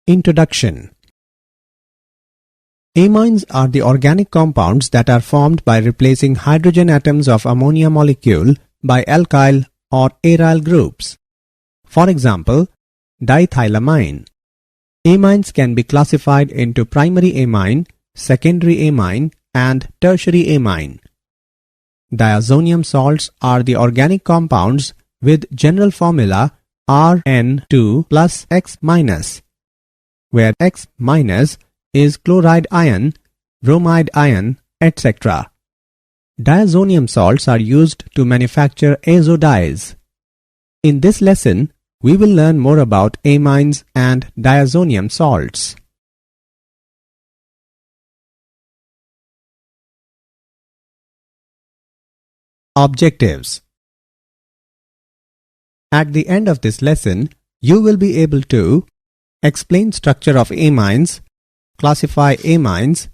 Introduction. Amines are the organic compounds that are formed by replacing hydrogen atoms of ammonia molecule by alkyl or aryl groups. For example, diethylamine. Amines can be classified into primary amine, secondary amine, and tertiary amine. Diazonium salts are the organic compounds with general formula Rn2 plus X-, where X- is chloride ion, bromide ion, etc. Diazonium salts are used to manufacture azo dyes. In this lesson, we will learn more about amines and diazonium salts. Objectives. At the end of this lesson, you will be able to explain structure of amines, classify amines,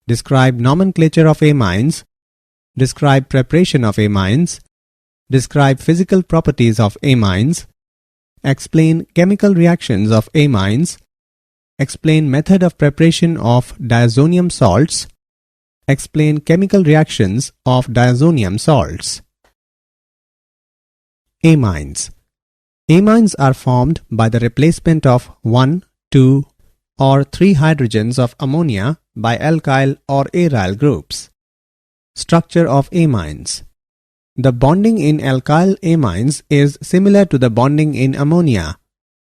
describe nomenclature of amines, describe preparation of amines, describe physical properties of amines, explain chemical reactions of amines, explain method of preparation of diazonium salts, explain chemical reactions of diazonium salts. Amines. Amines are formed by the replacement of 1, 2, or 3 hydrogens of ammonia by alkyl or aryl groups. Structure of amines. The bonding in alkyl amines is similar to the bonding in ammonia.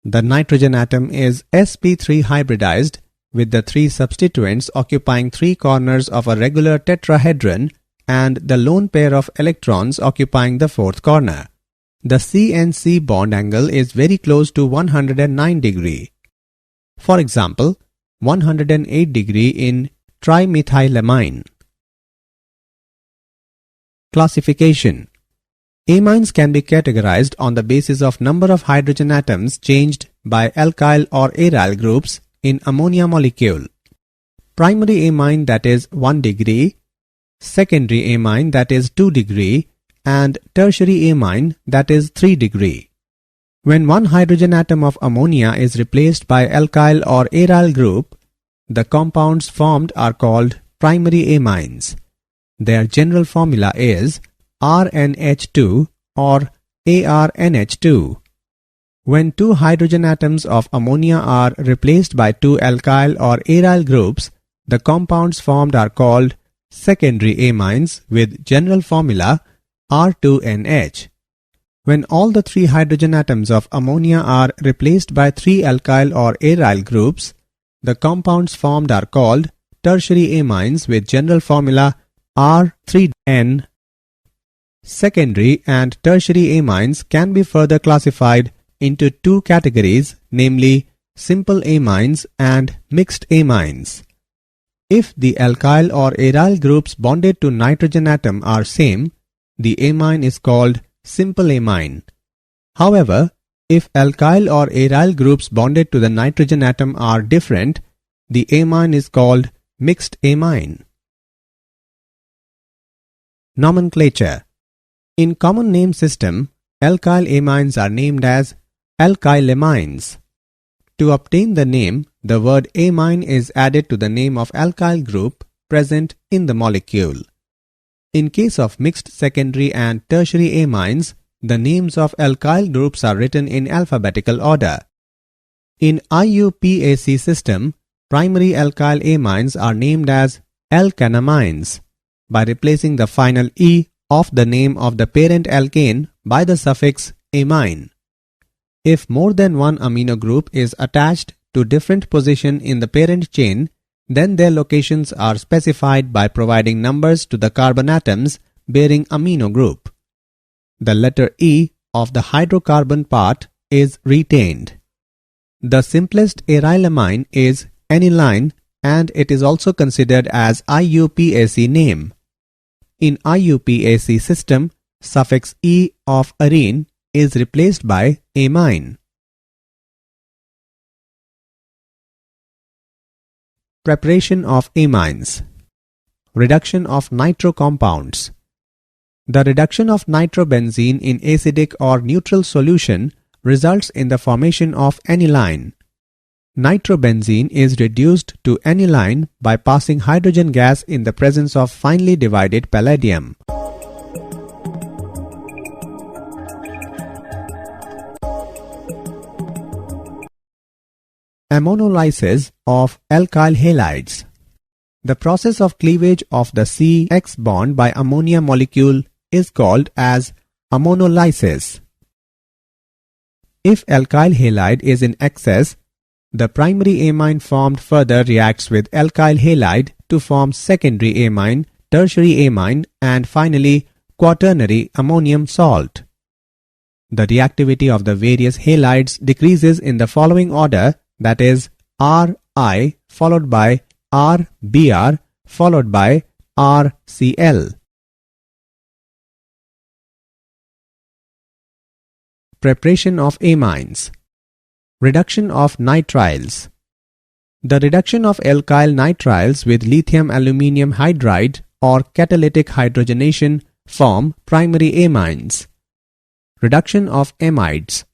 The nitrogen atom is sp3 hybridized with the 3 substituents occupying 3 corners of a regular tetrahedron and the lone pair of electrons occupying the 4th corner. The C-N-C bond angle is very close to 109 degree. For example, 108 degree in trimethylamine. Classification. Amines can be categorized on the basis of number of hydrogen atoms changed by alkyl or aryl groups in ammonia molecule. Primary amine, that is 1 degree, secondary amine, that is 2 degree, and tertiary amine, that is 3 degree. When one hydrogen atom of ammonia is replaced by alkyl or aryl group, the compounds formed are called primary amines. Their general formula is RNH2 or ARNH2. When 2 hydrogen atoms of ammonia are replaced by 2 alkyl or aryl groups, the compounds formed are called secondary amines with general formula R2NH. When all the 3 hydrogen atoms of ammonia are replaced by 3 alkyl or aryl groups, the compounds formed are called tertiary amines with general formula R3N. Secondary and tertiary amines can be further classified into 2 categories, namely simple amines and mixed amines. If the alkyl or aryl groups bonded to nitrogen atom are same, the amine is called simple amine. However, if alkyl or aryl groups bonded to the nitrogen atom are different, the amine is called mixed amine. Nomenclature. In common name system, alkyl amines are named as alkylamines. To obtain the name, the word amine is added to the name of alkyl group present in the molecule. In case of mixed secondary and tertiary amines, the names of alkyl groups are written in alphabetical order. In IUPAC system, primary alkyl amines are named as alkanamines by replacing the final E of the name of the parent alkane by the suffix amine. If more than one amino group is attached to different position in the parent chain, then their locations are specified by providing numbers to the carbon atoms bearing amino group. The letter E of the hydrocarbon part is retained. The simplest arylamine is aniline and it is also considered as IUPAC name. In IUPAC system, suffix E of arene is replaced by amine. Preparation of amines. Reduction of nitro compounds. The reduction of nitrobenzene in acidic or neutral solution results in the formation of aniline. Nitrobenzene is reduced to aniline by passing hydrogen gas in the presence of finely divided palladium. Ammonolysis of alkyl halides. The process of cleavage of the CX bond by ammonia molecule is called as ammonolysis. If alkyl halide is in excess, the primary amine formed further reacts with alkyl halide to form secondary amine, tertiary amine, and finally quaternary ammonium salt. The reactivity of the various halides decreases in the following order, that is Ri followed by Rbr followed by RCl. Preparation of amines. Reduction of nitriles. The reduction of alkyl nitriles with lithium aluminium hydride or catalytic hydrogenation form primary amines. Reduction of amides.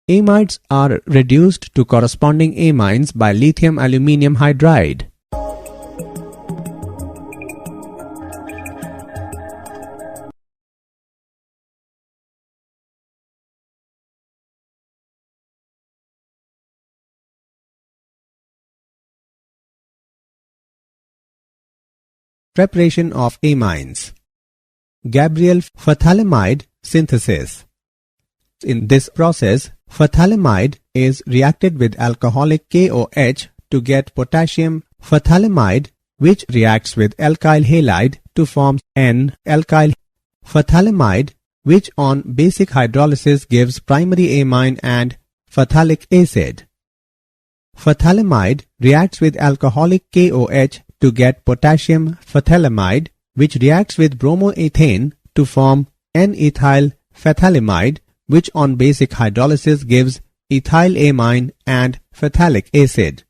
Amides are reduced to corresponding amines by lithium aluminium hydride. Preparation of amines. Gabriel phthalimide synthesis. In this process, phthalimide is reacted with alcoholic KOH to get potassium phthalimide, which reacts with alkyl halide to form N-alkyl phthalimide, which on basic hydrolysis gives primary amine and phthalic acid. Phthalimide reacts with alcoholic KOH to get potassium phthalimide, which reacts with bromoethane to form N-ethyl phthalimide, which on basic hydrolysis gives ethylamine and phthalic acid.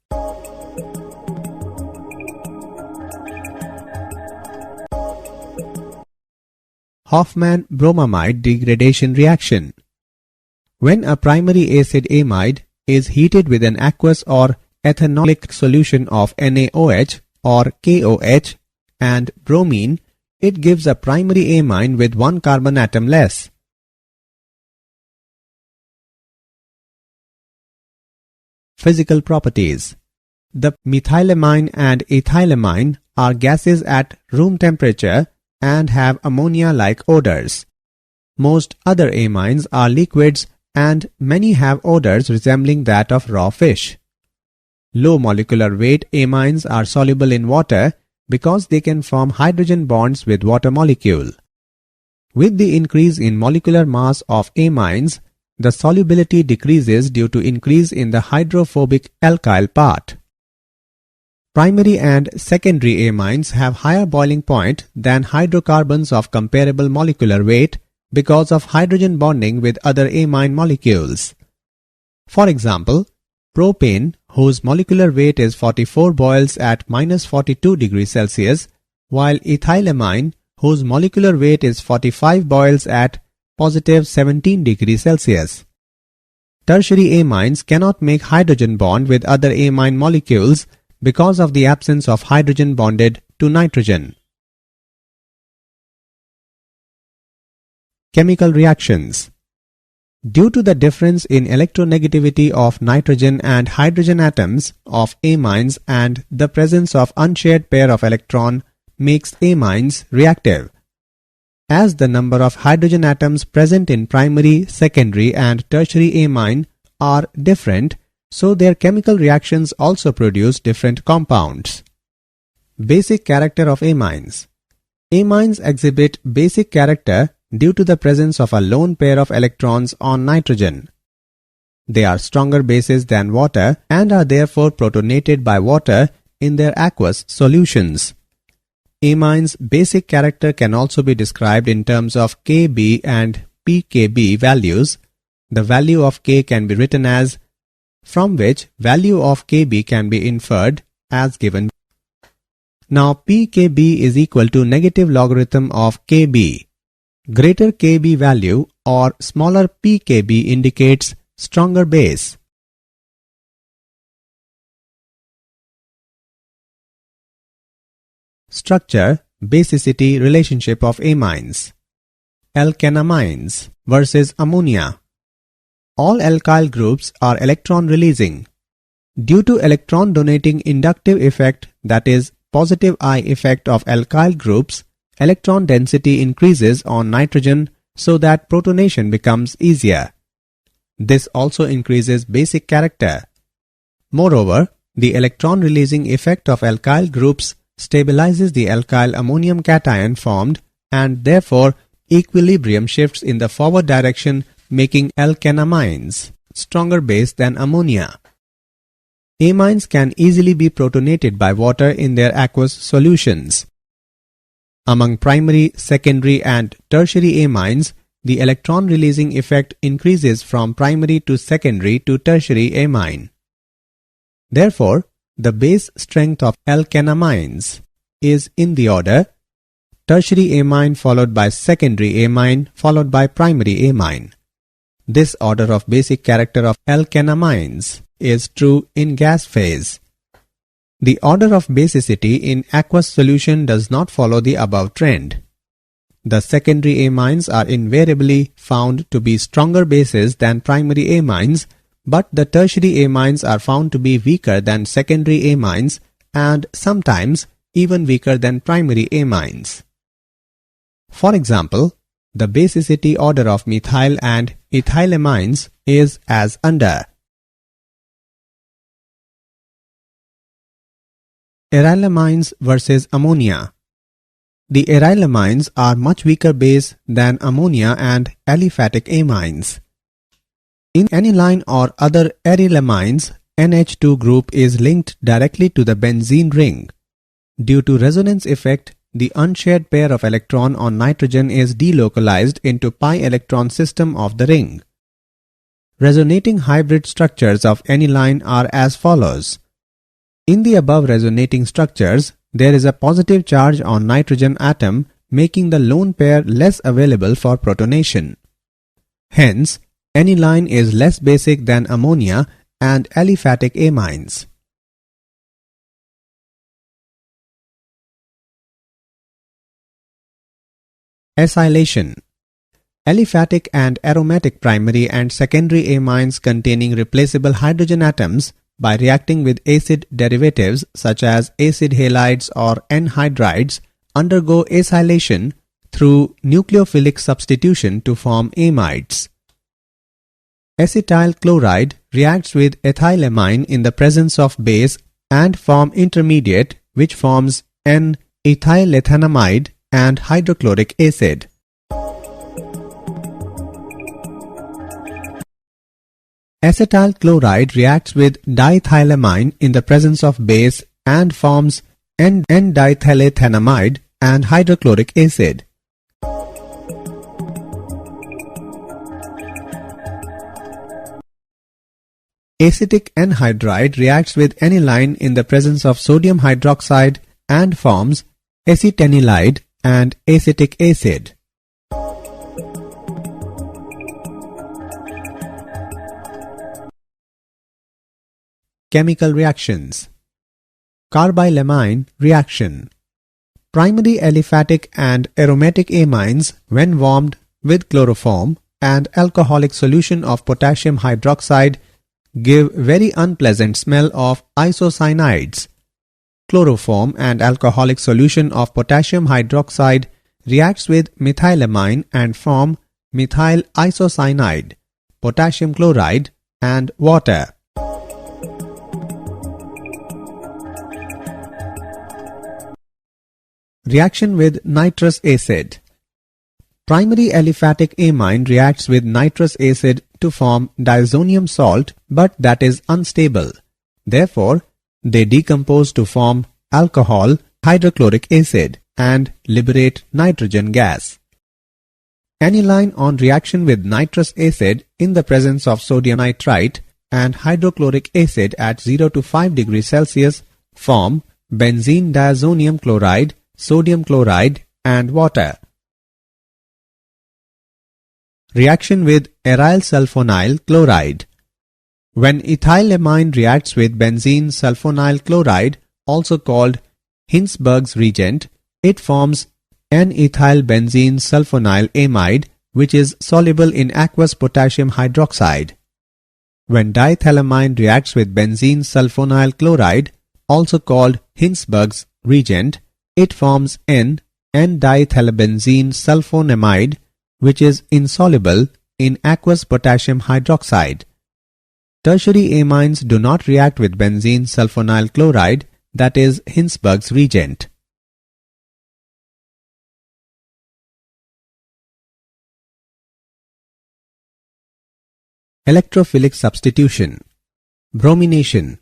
Hofmann-bromamide degradation reaction. When a primary acid amide is heated with an aqueous or ethanolic solution of NaOH or KOH and bromine, it gives a primary amine with one carbon atom less. Physical properties. The methylamine and ethylamine are gases at room temperature and have ammonia-like odors. Most other amines are liquids and many have odors resembling that of raw fish. Low molecular weight amines are soluble in water because they can form hydrogen bonds with water molecule. With the increase in molecular mass of amines, the solubility decreases due to increase in the hydrophobic alkyl part. Primary and secondary amines have higher boiling point than hydrocarbons of comparable molecular weight because of hydrogen bonding with other amine molecules. For example, propane, whose molecular weight is 44, boils at -42 degrees Celsius, while ethylamine, whose molecular weight is 45, boils at +17 degrees Celsius. Tertiary amines cannot make hydrogen bond with other amine molecules because of the absence of hydrogen bonded to nitrogen. Chemical reactions. Due to the difference in electronegativity of nitrogen and hydrogen atoms of amines and the presence of unshared pair of electron makes amines reactive. As the number of hydrogen atoms present in primary, secondary and tertiary amine are different, so their chemical reactions also produce different compounds. Basic character of amines. Amines exhibit basic character due to the presence of a lone pair of electrons on nitrogen. They are stronger bases than water and are therefore protonated by water in their aqueous solutions. Amines' basic character can also be described in terms of Kb and pKb values. The value of K can be written as, from which value of Kb can be inferred as given. Now pKb is equal to negative logarithm of Kb. Greater Kb value or smaller pKb indicates stronger base. Structure, basicity relationship of amines. Alkanamines versus ammonia. All alkyl groups are electron releasing. Due to electron donating inductive effect, that is positive I effect of alkyl groups, electron density increases on nitrogen so that protonation becomes easier. This also increases basic character. Moreover, the electron releasing effect of alkyl groups stabilizes the alkyl ammonium cation formed, and therefore equilibrium shifts in the forward direction, making alkanamines stronger base than ammonia. Amines can easily be protonated by water in their aqueous solutions. Among primary, secondary and tertiary amines, the electron releasing effect increases from primary to secondary to tertiary amine. Therefore, the base strength of alkanamines is in the order tertiary amine followed by secondary amine followed by primary amine. This order of basic character of alkanamines is true in gas phase. The order of basicity in aqueous solution does not follow the above trend. The secondary amines are invariably found to be stronger bases than primary amines, but the tertiary amines are found to be weaker than secondary amines and sometimes even weaker than primary amines. For example, the basicity order of methyl and ethylamines is as under. Arylamines versus ammonia. The arylamines are much weaker base than ammonia and aliphatic amines. In aniline or other arylamines, NH2 group is linked directly to the benzene ring. Due to resonance effect, the unshared pair of electron on nitrogen is delocalized into pi electron system of the ring. Resonating hybrid structures of aniline are as follows. In the above resonating structures, there is a positive charge on nitrogen atom, making the lone pair less available for protonation. Hence, aniline is less basic than ammonia and aliphatic amines. Acylation. Aliphatic and aromatic primary and secondary amines containing replaceable hydrogen atoms by reacting with acid derivatives such as acid halides or anhydrides undergo acylation through nucleophilic substitution to form amides. Acetyl chloride reacts with ethylamine in the presence of base and form intermediate which forms N-ethylethanamide and hydrochloric acid. Acetyl chloride reacts with diethylamine in the presence of base and forms N-diethylethanamide and hydrochloric acid. Acetic anhydride reacts with aniline in the presence of sodium hydroxide and forms acetanilide and acetic acid. Chemical reactions. Carbylamine reaction. Primary aliphatic and aromatic amines, when warmed with chloroform and alcoholic solution of potassium hydroxide, give very unpleasant smell of isocyanides. Chloroform and alcoholic solution of potassium hydroxide reacts with methylamine and form methyl isocyanide, potassium chloride and water. Reaction with nitrous acid. Primary aliphatic amine reacts with nitrous acid to form diazonium salt, but that is unstable. Therefore, they decompose to form alcohol, hydrochloric acid, and liberate nitrogen gas. Aniline on reaction with nitrous acid in the presence of sodium nitrite and hydrochloric acid at 0 to 5 degrees Celsius form benzene diazonium chloride, sodium chloride and water. Reaction with aryl sulfonyl chloride. When ethylamine reacts with benzene sulfonyl chloride, also called Hinsberg's reagent, it forms N-ethylbenzene sulfonyl amide, which is soluble in aqueous potassium hydroxide. When diethylamine reacts with benzene sulfonyl chloride, also called Hinsberg's reagent, it forms N-diethylbenzene sulfonamide, which is insoluble in aqueous potassium hydroxide. Tertiary amines do not react with benzene sulfonyl chloride, that is Hinsberg's reagent. Electrophilic substitution. Bromination.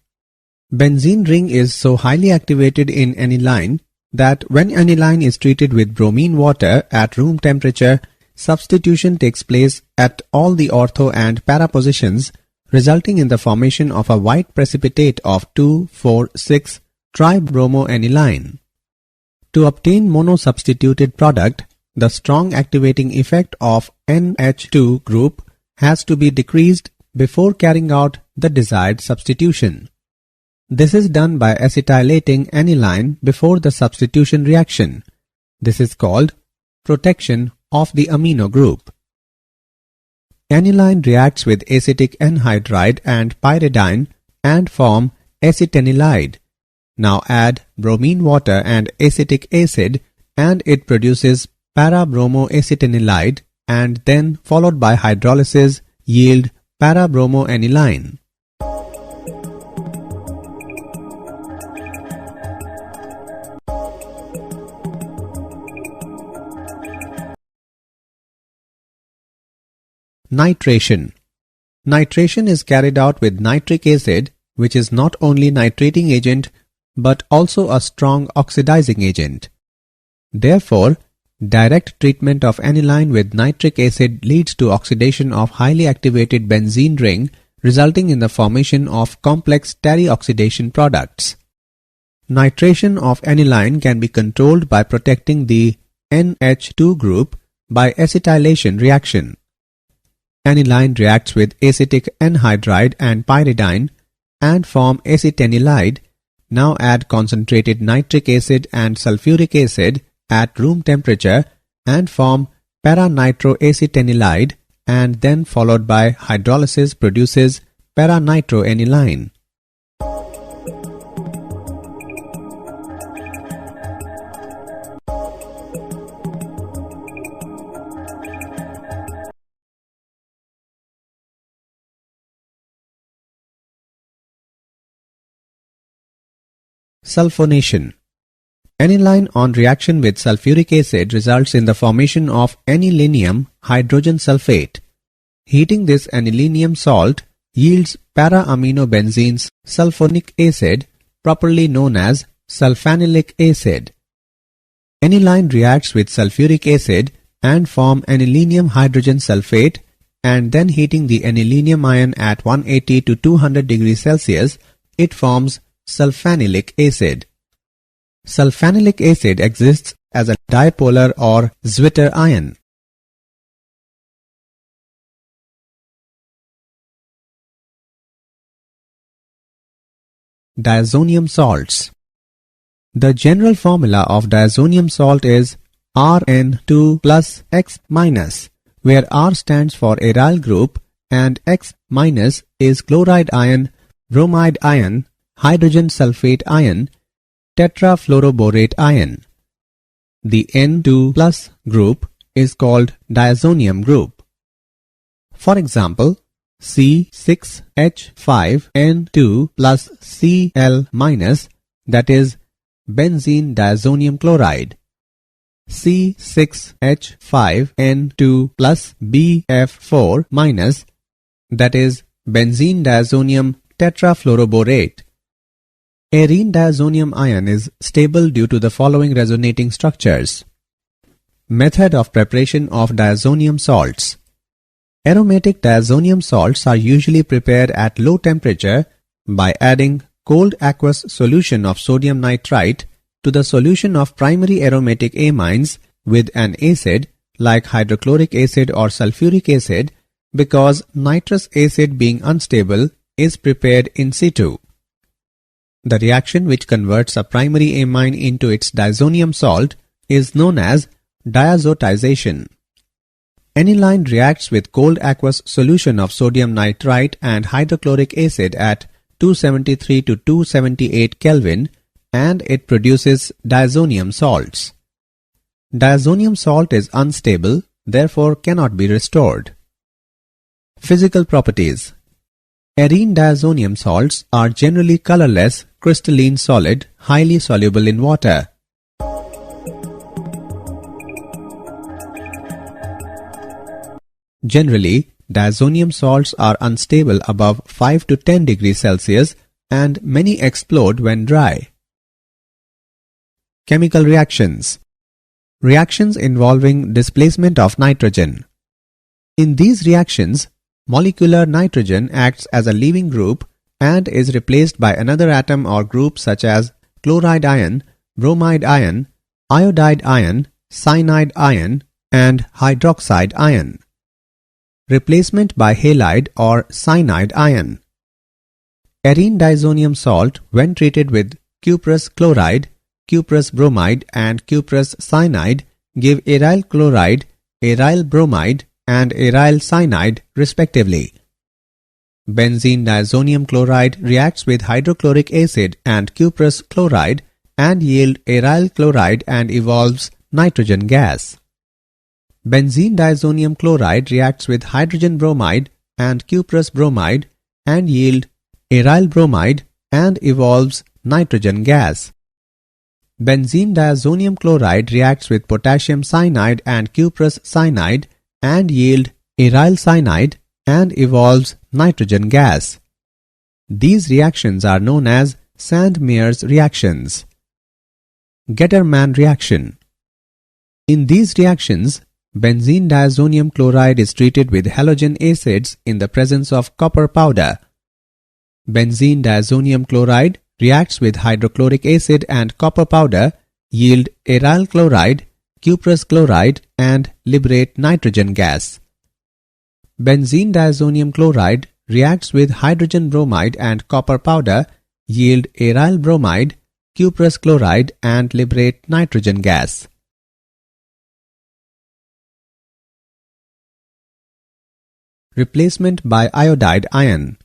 Benzene ring is so highly activated in aniline that when aniline is treated with bromine water at room temperature, substitution takes place at all the ortho and para positions, resulting in the formation of a white precipitate of 2,4,6-tribromoaniline. To obtain mono-substituted product, the strong activating effect of NH2 group has to be decreased before carrying out the desired substitution. This is done by acetylating aniline before the substitution reaction. This is called protection of the amino group. Aniline reacts with acetic anhydride and pyridine and form acetanilide. Now add bromine water and acetic acid and it produces para-bromoacetanilide, and then followed by hydrolysis yield para-bromoaniline. Nitration. Nitration is carried out with nitric acid, which is not only nitrating agent but also a strong oxidizing agent. Therefore, direct treatment of aniline with nitric acid leads to oxidation of highly activated benzene ring, resulting in the formation of complex terioxidation products. Nitration of aniline can be controlled by protecting the NH2 group by acetylation reaction. Aniline reacts with acetic anhydride and pyridine and form acetanilide. Now add concentrated nitric acid and sulfuric acid at room temperature and form para-nitroacetanilide, and then followed by hydrolysis produces para-nitroaniline. Sulfonation. Aniline on reaction with sulfuric acid results in the formation of anilinium hydrogen sulfate. Heating this anilinium salt yields para-aminobenzenes sulfonic acid, properly known as sulfanilic acid. Aniline reacts with sulfuric acid and form anilinium hydrogen sulfate, and then heating the anilinium ion at 180 to 200 degrees Celsius, it forms sulfanilic acid. Sulfanilic acid exists as a dipolar or Zwitter ion. Diazonium salts. The general formula of diazonium salt is Rn2 plus X minus, where R stands for aryl group and X minus is chloride ion, bromide ion, hydrogen sulfate ion, tetrafluoroborate ion. The N2 plus group is called diazonium group. For example, C6H5N2 plus Cl minus, that is benzene diazonium chloride. C6H5N2 plus BF4 minus, that is benzene diazonium tetrafluoroborate. Arene diazonium ion is stable due to the following resonating structures. Method of preparation of diazonium salts. Aromatic diazonium salts are usually prepared at low temperature by adding cold aqueous solution of sodium nitrite to the solution of primary aromatic amines with an acid like hydrochloric acid or sulfuric acid, because nitrous acid being unstable is prepared in situ. The reaction which converts a primary amine into its diazonium salt is known as diazotization. Aniline reacts with cold aqueous solution of sodium nitrite and hydrochloric acid at 273 to 278 Kelvin and it produces diazonium salts. Diazonium salt is unstable, therefore cannot be restored. Physical properties. Arene diazonium salts are generally colorless, crystalline solid, highly soluble in water. Generally, diazonium salts are unstable above 5 to 10 degrees Celsius and many explode when dry. Chemical reactions. Reactions involving displacement of nitrogen. In these reactions, molecular nitrogen acts as a leaving group and is replaced by another atom or group such as chloride ion, bromide ion, iodide ion, cyanide ion, and hydroxide ion. Replacement by halide or cyanide ion. Arene diazonium salt, when treated with cuprous chloride, cuprous bromide, and cuprous cyanide, give aryl chloride, aryl bromide, and aryl cyanide respectively. Benzene diazonium chloride reacts with hydrochloric acid and cuprous chloride and yield aryl chloride and evolves nitrogen gas. Benzene diazonium chloride reacts with hydrogen bromide and cuprous bromide and yield aryl bromide and evolves nitrogen gas. Benzene diazonium chloride reacts with potassium cyanide and cuprous cyanide and yield aryl cyanide and evolves nitrogen gas. These reactions are known as Sand-Mears reactions. Gettermann reaction. In these reactions, benzene diazonium chloride is treated with halogen acids in the presence of copper powder. Benzene diazonium chloride reacts with hydrochloric acid and copper powder, yield aryl chloride, cuprous chloride, and liberate nitrogen gas. Benzene diazonium chloride reacts with hydrogen bromide and copper powder, yield aryl bromide, cuprous chloride, and liberate nitrogen gas. Replacement by iodide ion.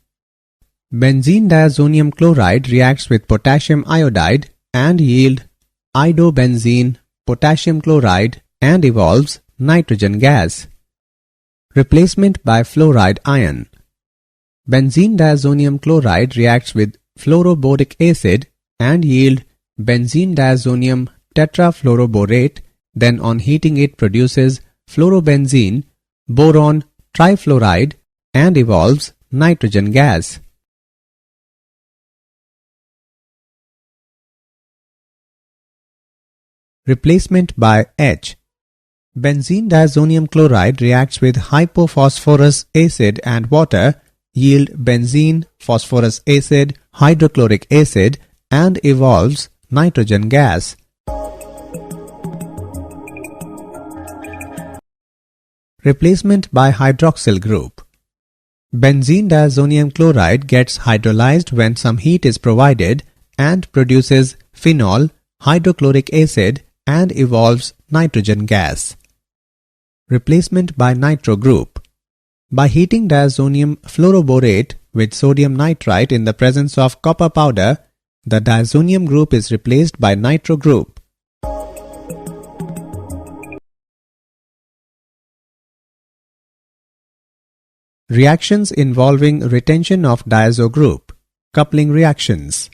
Benzene diazonium chloride reacts with potassium iodide and yield iodobenzene, potassium chloride, and evolves nitrogen gas. Replacement by fluoride ion. Benzene diazonium chloride reacts with fluoroboric acid and yield benzene diazonium tetrafluoroborate, then on heating it produces fluorobenzene, boron trifluoride, and evolves nitrogen gas. Replacement by H. Benzene diazonium chloride reacts with hypophosphorus acid and water, yield benzene, phosphorus acid, hydrochloric acid, and evolves nitrogen gas. Replacement by hydroxyl group. Benzene diazonium chloride gets hydrolyzed when some heat is provided and produces phenol, hydrochloric acid, and evolves nitrogen gas. Replacement by nitro group. By heating diazonium fluoroborate with sodium nitrite in the presence of copper powder, the diazonium group is replaced by nitro group. Reactions involving retention of diazo group. Coupling reactions.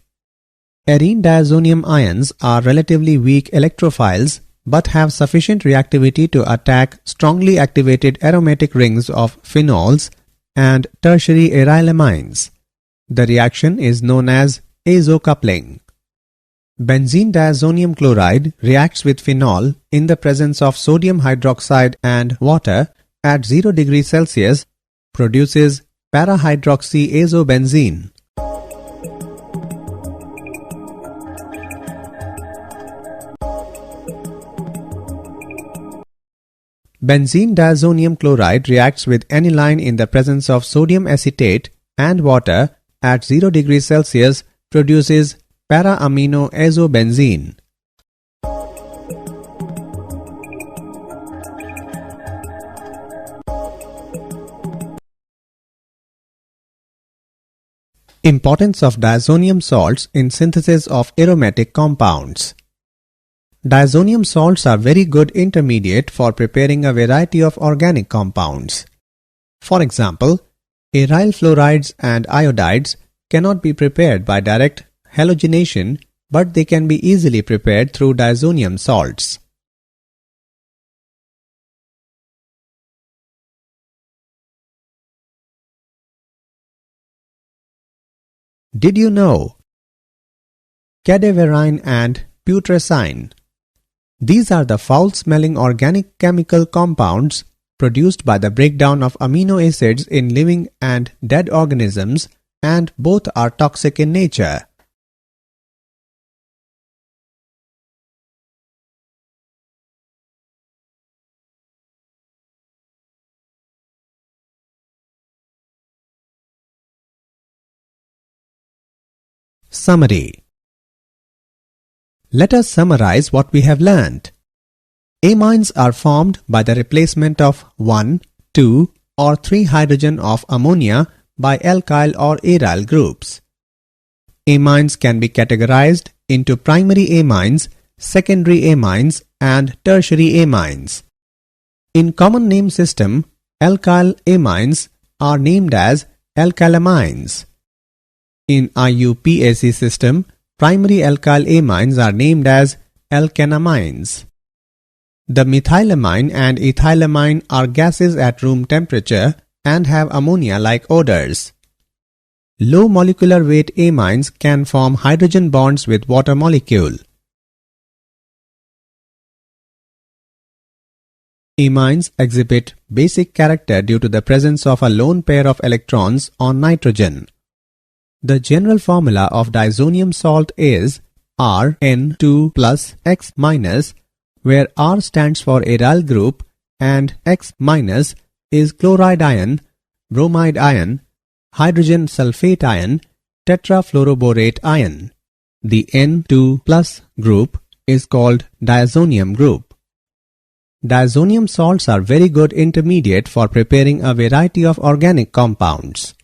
Arene diazonium ions are relatively weak electrophiles but have sufficient reactivity to attack strongly activated aromatic rings of phenols and tertiary arylamines. The reaction is known as azo-coupling. Benzene diazonium chloride reacts with phenol in the presence of sodium hydroxide and water at 0 degrees Celsius, produces parahydroxyazobenzene. Benzene diazonium chloride reacts with aniline in the presence of sodium acetate and water at 0 degrees Celsius, produces para-aminoazobenzene. Importance of diazonium salts in synthesis of aromatic compounds. Diazonium salts are very good intermediate for preparing a variety of organic compounds. For example, aryl fluorides and iodides cannot be prepared by direct halogenation, but they can be easily prepared through diazonium salts. Did you know? Cadaverine and putrescine. These are the foul-smelling organic chemical compounds produced by the breakdown of amino acids in living and dead organisms, and both are toxic in nature. Summary. Let us summarize what we have learned. Amines are formed by the replacement of 1, 2 or 3 hydrogen of ammonia by alkyl or aryl groups. Amines can be categorized into primary amines, secondary amines and tertiary amines. In common name system, alkyl amines are named as alkylamines. In IUPAC system, primary alkyl amines are named as alkanamines. The methylamine and ethylamine are gases at room temperature and have ammonia-like odors. Low molecular weight amines can form hydrogen bonds with water molecule. Amines exhibit basic character due to the presence of a lone pair of electrons on nitrogen. The general formula of diazonium salt is Rn2 plus X minus, where R stands for aryl group and X minus is chloride ion, bromide ion, hydrogen sulfate ion, tetrafluoroborate ion. The N2 plus group is called diazonium group. Diazonium salts are very good intermediate for preparing a variety of organic compounds.